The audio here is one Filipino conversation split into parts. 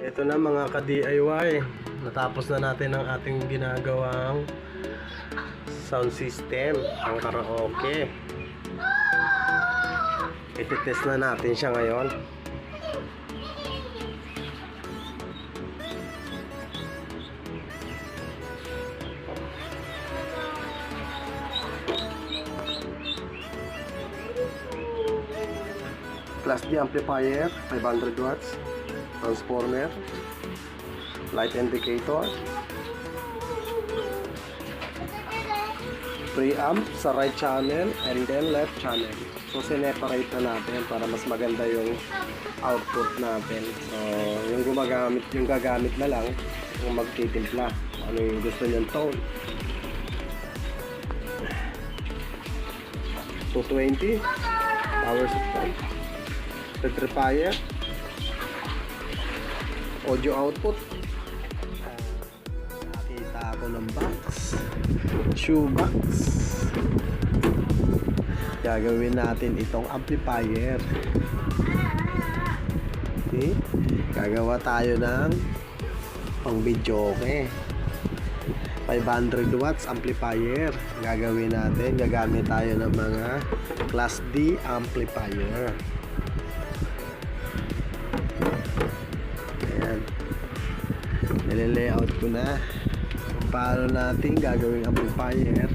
Ito na mga ka-DIY, natapos na natin ang ating ginagawang sound system, ang karaoke. Ititest na natin siya ngayon. Class D amplifier, 500 watts, transformer, light indicator, preamp sa right channel and then left channel. So sineparate na natin para mas maganda yung output natin. So yung gagamit na lang kung magtitimpla ano yung gusto niyang tone. 220 power supply, rectifier, audio output. Nakita ako ng box, shoe box. Gagawin natin itong amplifier. Okay, gagawa tayo ng pang video, okay? 500 watts amplifier gagawin natin. Gagamit tayo ng mga class D amplifier. Ayan, nile-layout ko na kung paano natin gagawing amplifier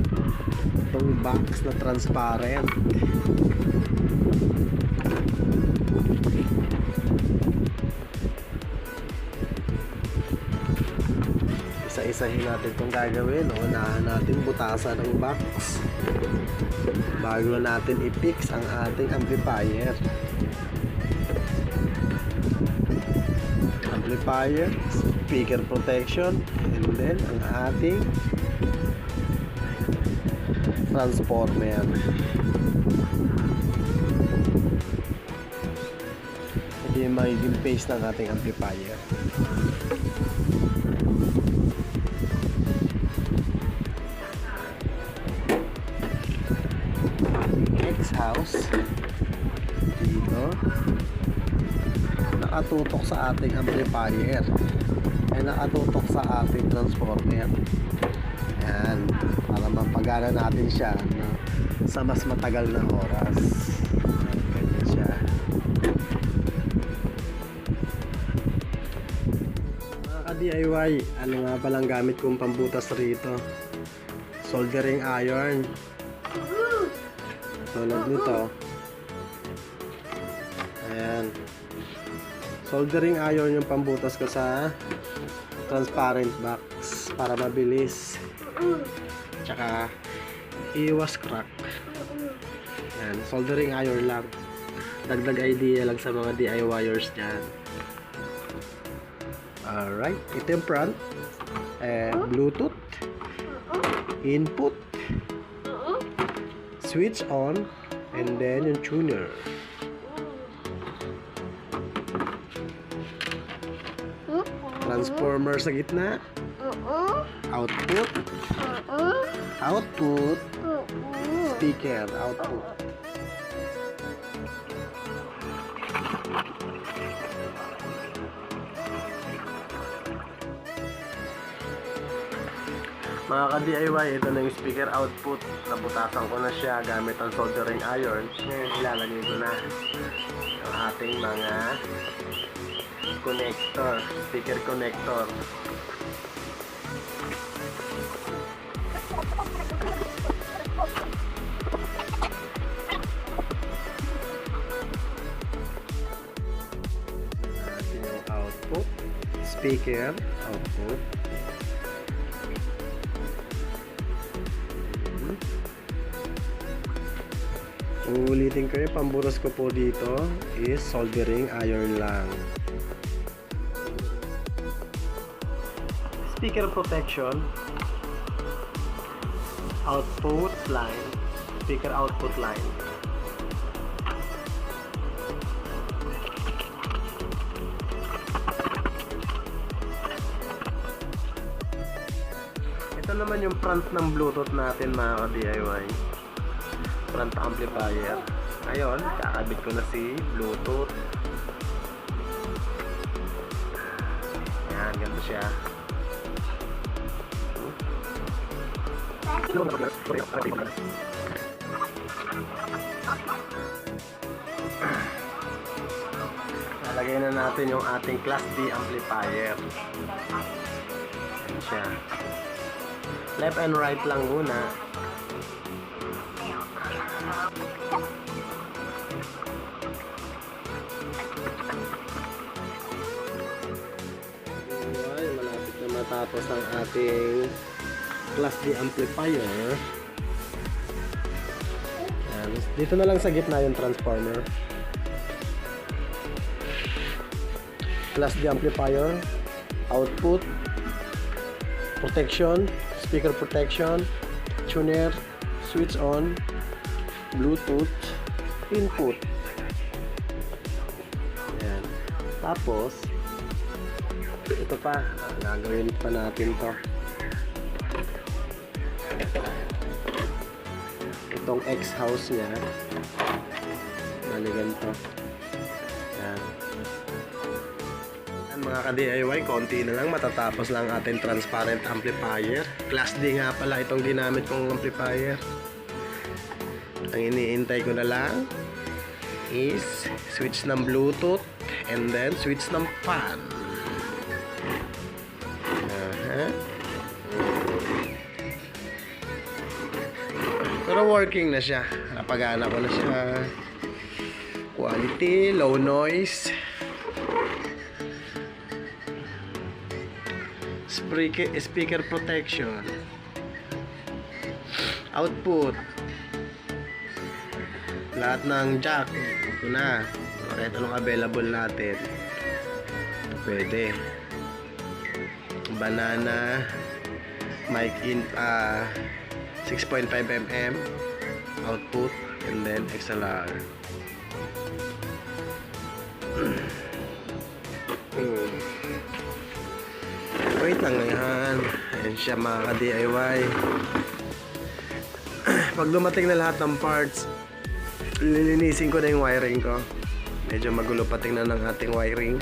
itong box na transparent. Isa-isahin natin itong gagawin. Unahan natin butasan ng box bago natin i-fix ang ating amplifier. Amplifier, speaker protection, and then ang ating transformer. Ito yung magiging base ng ating amplifier. House dito nakatutok sa ating amplifier ay nakatutok sa ating transformer. Ayan, para mapagana natin siya sa mas matagal na oras. Ganyan siya. Mga ka-DIY, ano nga palang gamit kong pambutas rito? Soldering iron. Tulad nito. Ayan, soldering iron yung pambutas ko sa transparent box para mabilis, tsaka iwas crack. Ayan, soldering iron lang, dagdag idea lang sa mga DIYers dyan. Alright, ito yung front, Bluetooth input, switch on, and then yung tuner. Transformer sa gitna. Output. Output. Speaker output. Mga ka-DIY, ito na yung speaker output. Nabutasan ko na siya gamit ang soldering iron. Ngayon ilalagay ko na yung ating mga connector, speaker connector. Natin yung output, speaker output. Uulitin ko yung pambutas ko po dito is soldering iron lang. Speaker protection, output line, speaker output line. Ito naman yung front ng Bluetooth natin mga ka-DIY. Front amplifier. Ngayon, kakabit ko na si Bluetooth. ganito siya. Lalagay na natin yung ating Class D amplifier. Ayan siya. Left and right lang muna. Ay, malapit na matapos ang ating Class D amplifier. Ayan. Dito na lang sa gitna yung transformer. Class D amplifier, output, protection, speaker protection, tuner, switch on, Bluetooth, input. Ayan. Tapos, ito pa, gagawin pa natin to. Itong X-house niya, balikan to. Ayan. Mga ka-DIY, konti na lang, matatapos lang ating transparent amplifier. Class D nga pala itong ginamit kong amplifier. Ang iniintay ko na lang is switch ng Bluetooth and then switch ng fan. Pero working na siya. Napagana ko na siya. Quality, low noise. Speaker protection, output, lahat ng jack ito na, kahit anong available natin pwede. Banana mic in 6.5 mm output and then XLR. Wait lang yan. Ayan siya mga ka-DIY. Pag dumating na lahat ng parts, lilinisin ko na yung wiring ko. Medyo magulo pa tingnan ng ating wiring.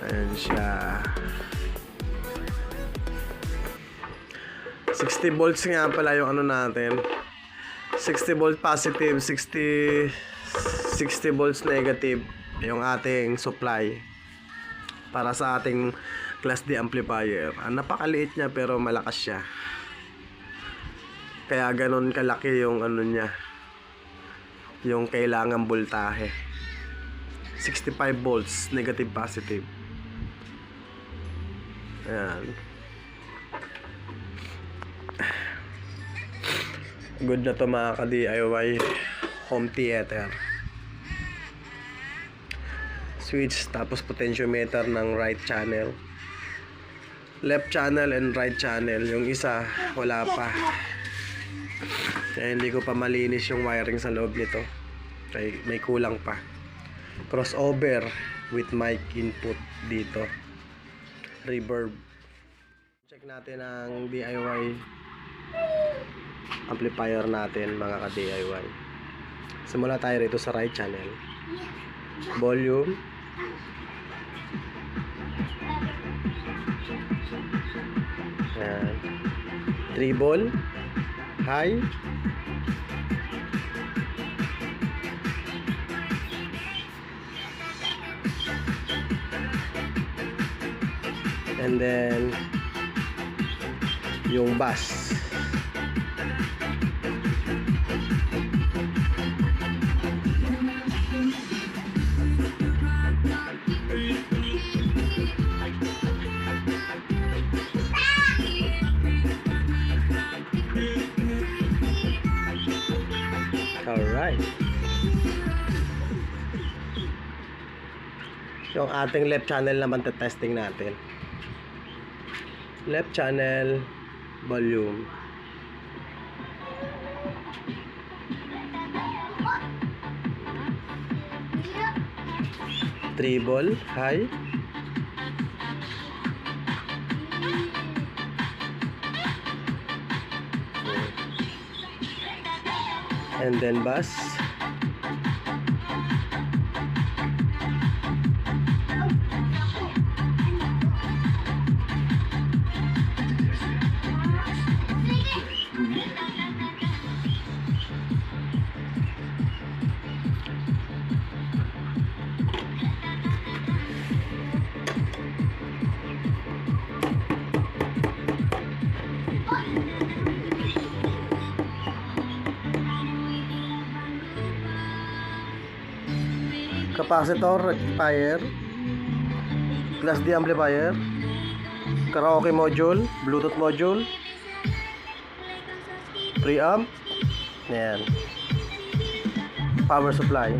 Ayan siya. 60 volts nga pala yung ano natin. 60 volts positive, 60 volts negative yung ating supply para sa ating Class D amplifier. Napakaliit niya pero malakas siya. Kaya ganon kalaki yung ano niya, yung kailangan voltahe. 65 volts negative positive. Ayan. Good na to mga ka-DIY home theater. Switch tapos potentiometer ng right channel, left channel and right channel. Yung isa wala pa, kaya hindi ko pa malinis yung wiring sa loob nito, kaya may kulang pa. Crossover with mic input dito, reverb. Check natin ang DIY amplifier natin mga ka-DIY. Simula tayo rito sa right channel. Volume, treble, high, and then yung bass. Alright. Yung ating left channel naman testing natin. Left channel, volume. Treble, high. And then bus. Capacitor, rectifier, Class D amplifier, karaoke module, Bluetooth module, preamp, yan, power supply,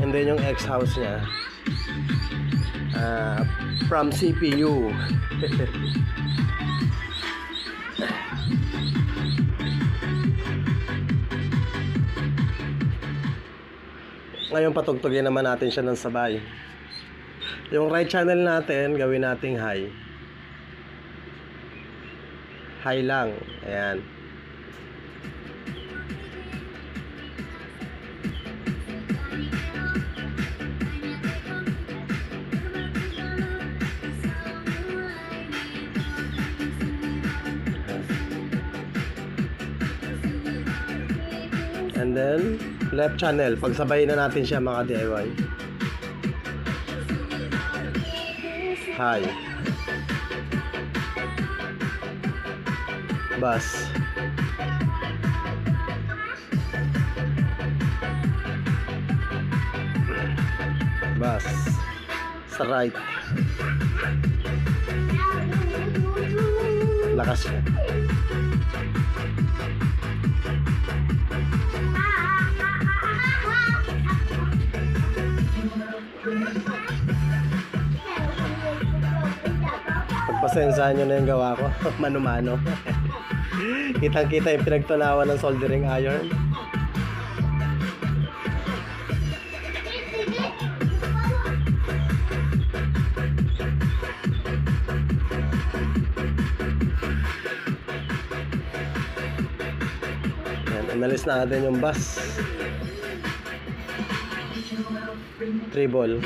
and then yung X-house nya from CPU. Ngayon patugtugin naman natin siya ng sabay. Yung right channel natin, gawin nating high. High lang. Ayan. And then left channel, pagsabay na natin siya mga DIY. High. Bass. Bass. Sa right. Lakas siya. Pagpasensahan nyo na yung gawa ko. Mano-mano. Kitang-kita yung pinagtunawan ng soldering iron. Yan, analyze natin yung bass. Treble.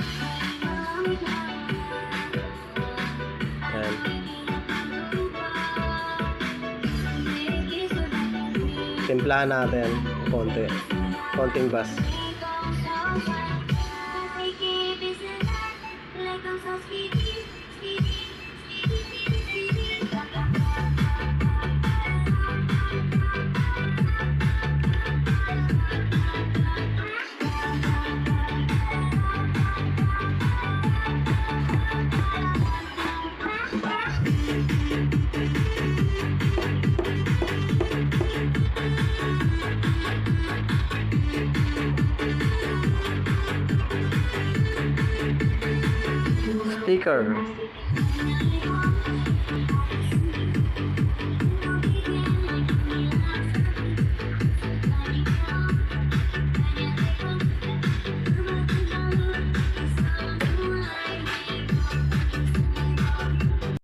Yan. Timplahan natin konti. Konting bass. Speaker.